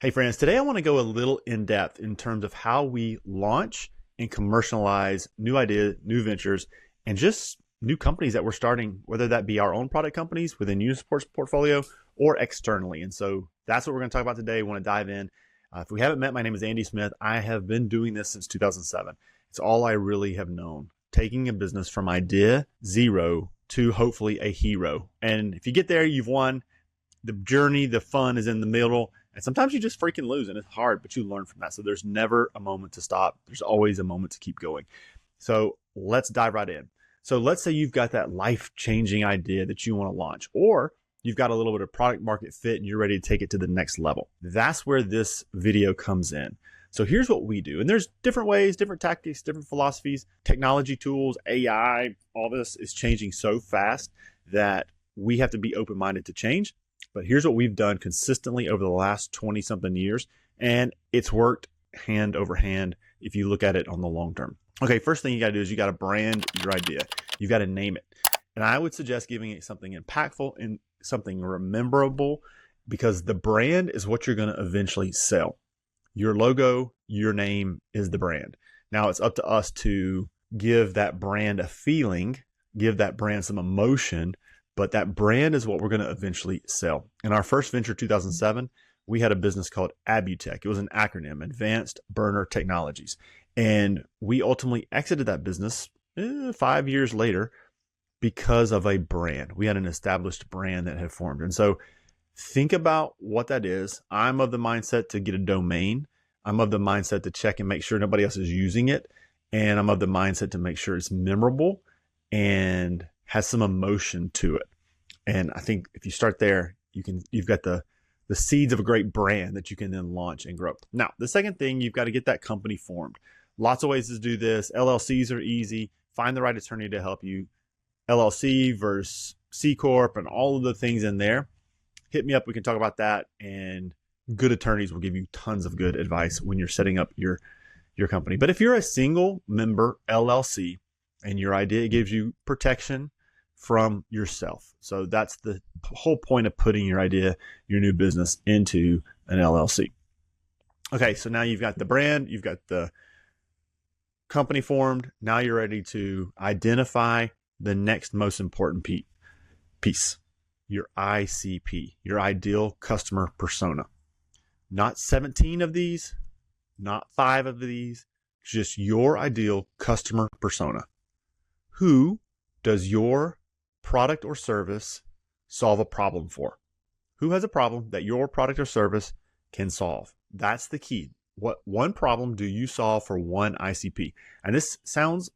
Hey friends, today I want to go a little in depth in terms of how we launch and commercialize new ideas, new ventures, and just new companies that we're starting, whether that be our own product companies within Unisport's portfolio or externally. And so that's what we're going to talk about today. I want to dive in. If we haven't met, my name is Andy Smith. I have been doing this since 2007. It's all I really have known, taking a business from idea zero to hopefully a hero. And if you get there, you've won. The journey, the fun is in the middle. And sometimes you just freaking lose and it's hard, but you learn from that. So there's never a moment to stop. There's always a moment to keep going. So let's dive right in. So let's say you've got that life-changing idea that you want to launch, or you've got a little bit of product market fit and you're ready to take it to the next level. That's where this video comes in. So here's what we do. And there's different ways, different tactics, different philosophies, technology tools, AI, all this is changing so fast that we have to be open-minded to change. But here's what we've done consistently over the last 20 something years. And it's worked hand over hand if you look at it on the long term. Okay, first thing you got to do is you got to brand your idea. You got to name it. And I would suggest giving it something impactful and something rememberable, because the brand is what you're going to eventually sell. Your logo, your name is the brand. Now it's up to us to give that brand a feeling, give that brand some emotion, but that brand is what we're going to eventually sell. In our first venture, 2007, we had a business called Abutech. It was an acronym, Advanced Burner Technologies. And we ultimately exited that business 5 years later because of a brand. We had an established brand that had formed. And so think about what that is. I'm of the mindset to get a domain. I'm of the mindset to check and make sure nobody else is using it. And I'm of the mindset to make sure it's memorable and has some emotion to it. And I think if you start there, you've got the seeds of a great brand that you can then launch and grow. Now, the second thing, you've got to get that company formed. Lots of ways to do this. LLCs are easy. Find the right attorney to help you. LLC versus C Corp and all of the things in there. Hit me up. We can talk about that. And good attorneys will give you tons of good advice when you're setting up your company. But if you're a single member LLC and your idea gives you protection from yourself. So that's the whole point of putting your idea, your new business into an LLC. Okay, so now you've got the brand, you've got the company formed. Now you're ready to identify the next most important piece, your ICP, your ideal customer persona. Not 17 of these, not 5 of these, just your ideal customer persona. Who does your product or service solve a problem for? Who has a problem that your product or service can solve? That's the key. What one problem do you solve for one ICP? And this sounds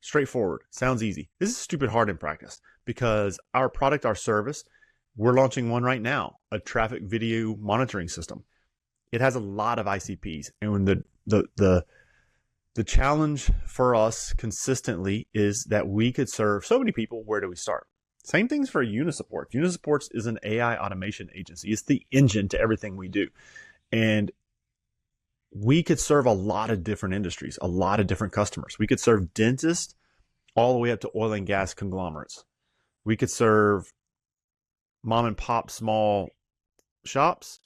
straightforward, sounds easy. This is stupid hard in practice, because our product, our service, we're launching one right now, a traffic video monitoring system. It has a lot of ICPs. And when the challenge for us consistently is that we could serve so many people. Where do we start? Same things for Unisuport. Unisuport is an AI automation agency. It's the engine to everything we do. And we could serve a lot of different industries, a lot of different customers. We could serve dentists all the way up to oil and gas conglomerates. We could serve mom and pop small shops,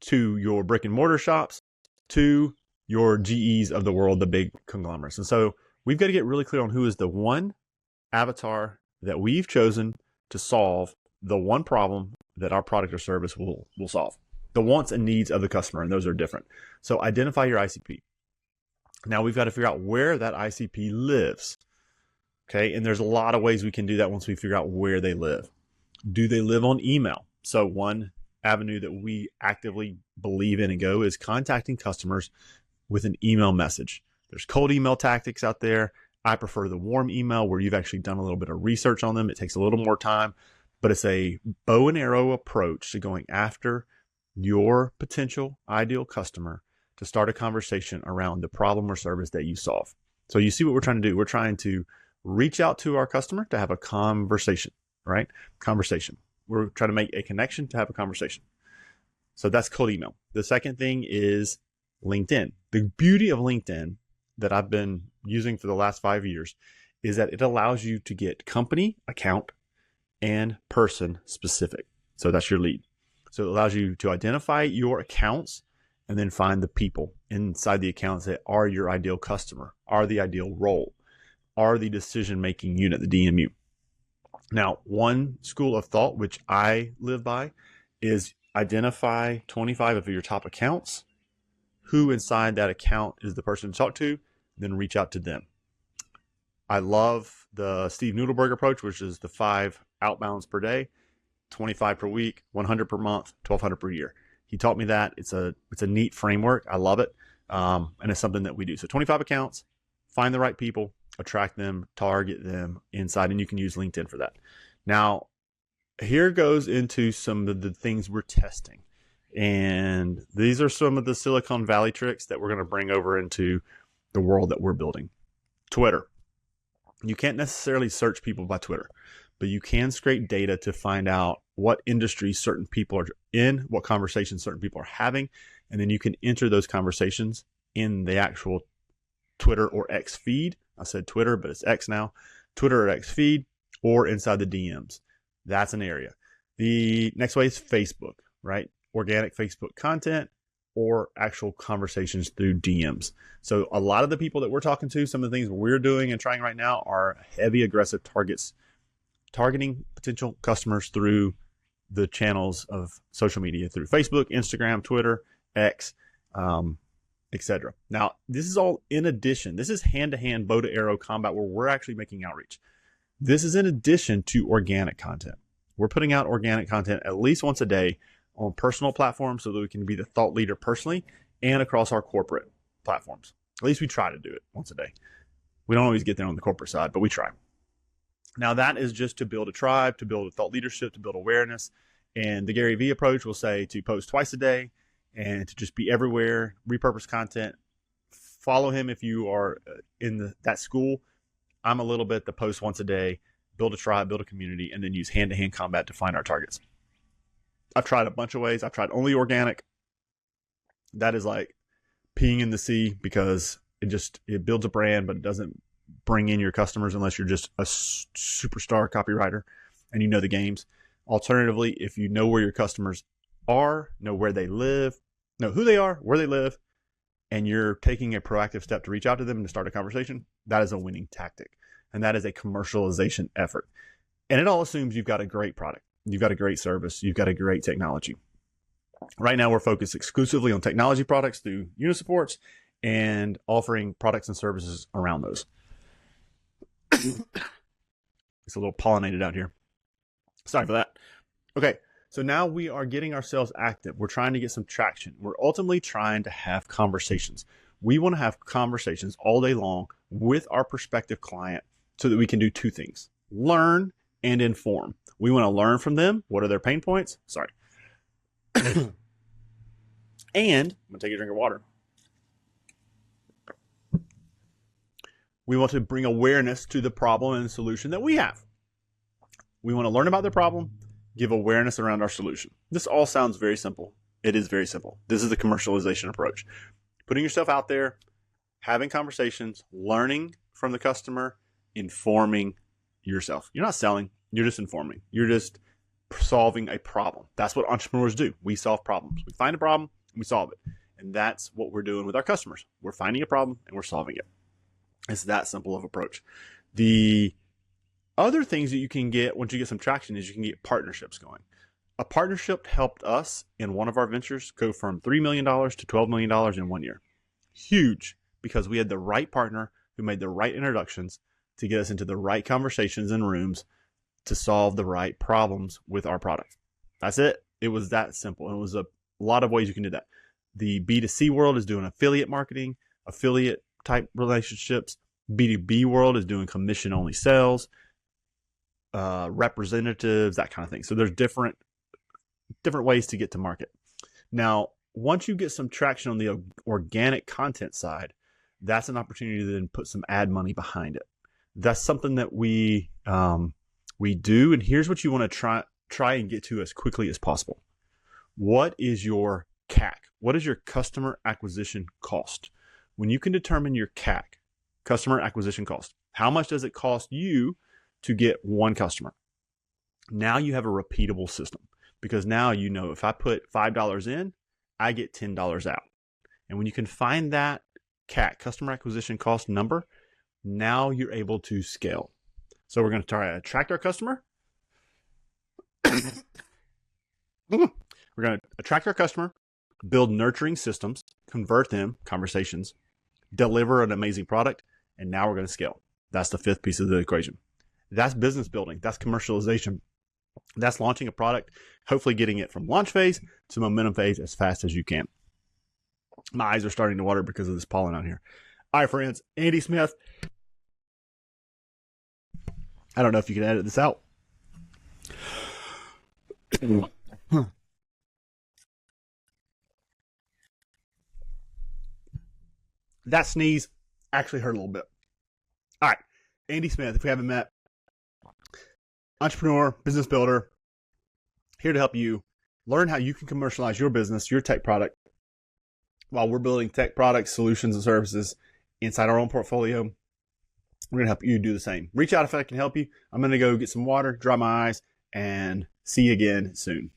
to your brick and mortar shops, to your GEs of the world, the big conglomerates. And so we've got to get really clear on who is the one avatar that we've chosen to solve the one problem that our product or service will solve. The wants and needs of the customer, and those are different. So identify your ICP. Now we've got to figure out where that ICP lives. Okay, and there's a lot of ways we can do that once we figure out where they live. Do they live on email? So one avenue that we actively believe in and go is contacting customers with an email message. There's cold email tactics out there. I prefer the warm email, where you've actually done a little bit of research on them. It takes a little more time, but it's a bow and arrow approach to going after your potential ideal customer to start a conversation around the problem or service that you solve. So you see what we're trying to do. We're trying to reach out to our customer to have a conversation, right? Conversation. We're trying to make a connection to have a conversation. So that's cold email. The second thing is LinkedIn. The beauty of LinkedIn that I've been using for the last 5 years is that it allows you to get company, account, and person specific. So that's your lead. So it allows you to identify your accounts and then find the people inside the accounts that are your ideal customer, are the ideal role, are the decision-making unit, the DMU. Now, one school of thought, which I live by, is identify 25 of your top accounts, who inside that account is the person to talk to, then reach out to them. I love the Steve Noodleberg approach, which is the 5 outbounds per day, 25 per week, 100 per month, 1,200 per year. He taught me that. It's a neat framework. I love it. And it's something that we do. So 25 accounts, find the right people, attract them, target them inside, and you can use LinkedIn for that. Now, here goes into some of the things we're testing. And these are some of the Silicon Valley tricks that we're going to bring over into the world that we're building. Twitter. You can't necessarily search people by Twitter, but you can scrape data to find out what industries certain people are in, what conversations certain people are having, and then you can enter those conversations in the actual Twitter or X feed. I said Twitter, but it's X now. Twitter or X feed, or inside the DMs. That's an area. The next way is Facebook, right? Organic Facebook content or actual conversations through DMs. So a lot of the people that we're talking to, some of the things we're doing and trying right now are heavy, aggressive targets, targeting potential customers through the channels of social media, through Facebook, Instagram, Twitter, X, etc. Now, this is all in addition. This is hand-to-hand, bow-to-arrow combat where we're actually making outreach. This is in addition to organic content. We're putting out organic content at least once a day on personal platforms so that we can be the thought leader personally and across our corporate platforms. At least we try to do it once a day. We don't always get there on the corporate side, but we try. Now, that is just to build a tribe, to build a thought leadership, to build awareness. And the Gary Vee approach will say to post twice a day and to just be everywhere, repurpose content. Follow him if you are in that school. I'm a little bit the post once a day, build a tribe, build a community, and then use hand-to-hand combat to find our targets. I've tried a bunch of ways. I've tried only organic. That is like peeing in the sea because it builds a brand, but it doesn't bring in your customers unless you're just a superstar copywriter and you know the games. Alternatively, if you know where your customers are, know where they live, know who they are, where they live, and you're taking a proactive step to reach out to them and to start a conversation, that is a winning tactic. And that is a commercialization effort. And it all assumes you've got a great product. You've got a great service. You've got a great technology. Right now, we're focused exclusively on technology products through unit supports and offering products and services around those. It's a little pollinated out here. Sorry for that. Okay, so now we are getting ourselves active. We're trying to get some traction. We're ultimately trying to have conversations. We want to have conversations all day long with our prospective client so that we can do two things: learn and inform. We want to learn from them. What are their pain points? Sorry. And I'm going to take a drink of water. We want to bring awareness to the problem and the solution that we have. We want to learn about the problem, give awareness around our solution. This all sounds very simple. It is very simple. This is the commercialization approach. Putting yourself out there, having conversations, learning from the customer, informing yourself. You're not selling. You're just informing. You're just solving a problem. That's what entrepreneurs do. We solve problems. We find a problem, and we solve it. And that's what we're doing with our customers. We're finding a problem, and we're solving it. It's that simple of approach. The other things that you can get once you get some traction is you can get partnerships going. A partnership helped us in one of our ventures go from $3 million to $12 million in 1 year. Huge, because we had the right partner who made the right introductions to get us into the right conversations and rooms to solve the right problems with our product. That's it. It was that simple. And it was a lot of ways you can do that. The B2C world is doing affiliate marketing, affiliate type relationships. B2B world is doing commission only sales, representatives, that kind of thing. So there's different ways to get to market. Now, once you get some traction on the organic content side, that's an opportunity to then put some ad money behind it. That's something that we do. And here's what you want to try and get to as quickly as possible. What is your CAC? What is your customer acquisition cost? When you can determine your CAC, customer acquisition cost, how much does it cost you to get one customer? Now you have a repeatable system because now you know if I put $5 in, I get $10 out. And when you can find that CAC, customer acquisition cost number, now you're able to scale. So we're going to try to attract our customer. We're going to attract our customer, build nurturing systems, convert them, conversations, deliver an amazing product, and now we're going to scale. That's the fifth piece of the equation. That's business building. That's commercialization. That's launching a product, hopefully getting it from launch phase to momentum phase as fast as you can. My eyes are starting to water because of this pollen out here. All right, friends, Andy Smith. I don't know if you can edit this out. That sneeze actually hurt a little bit. All right, Andy Smith, if we haven't met, entrepreneur, business builder, here to help you learn how you can commercialize your business, your tech product, while we're building tech products, solutions, and services inside our own portfolio. We're going to help you do the same. Reach out if I can help you. I'm going to go get some water, dry my eyes, and see you again soon.